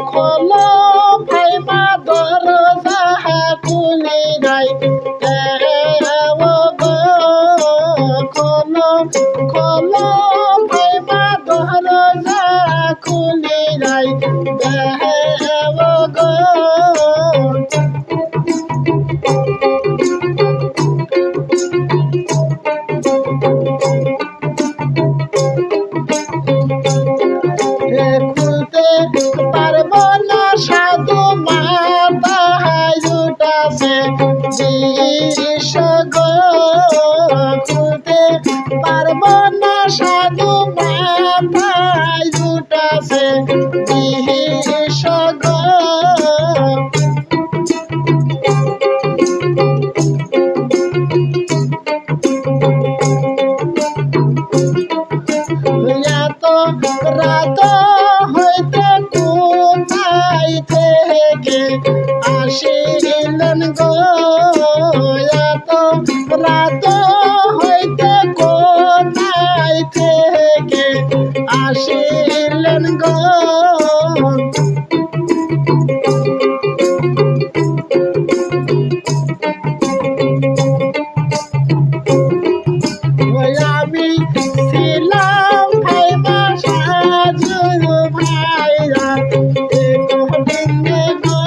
খোলো ভাইমা দরজা খুলে নাই দেও গো খোলো খোলো ভাইমা দরজা খুলে নাই দেও গো খুলতে পারবো না সাধু মাথায় উঠাছে বিষ গো খুলতে পারবো না সাধু মাথায় উঠাছে বিষ গো রাত হইতে কোথায় থেকে আসিলেন গো এত রাত হইতে কোথায় থেকে আসিলেন গো আমি ছিলাম ভাইবা সাজুর ভাইরা একদিন গো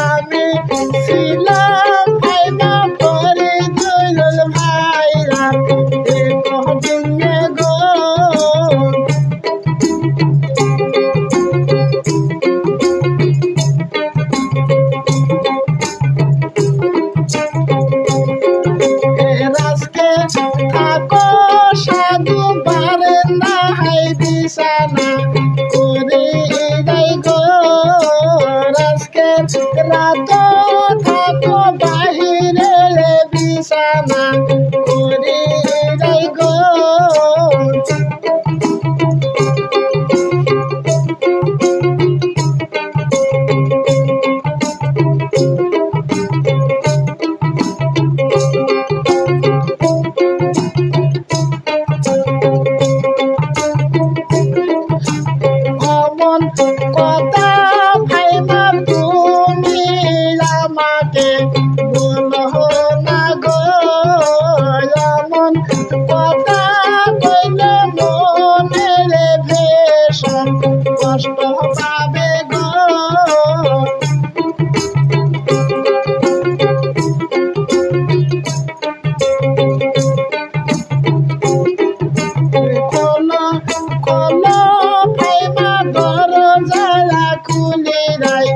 আমি ছিলাম ভাইবা পরে দুল ভাইরা একদিন গো থাকো সাধু বারান্দায় বিছানা করে যাই গো আজকে রাত থাকো বাহিরে বিছানা করে যাই গো কথা ভাইমা তুমি আমাকে বলো না গো এমন কথা কইলে মনের ভীষণ কষ্ট পাবে গো খোলো খোলো ভাইমা দরজা খুলে নাই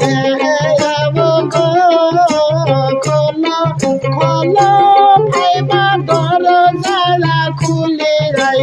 দেও গো খোলো খোলো ভাইমা দরজা খুলে নাই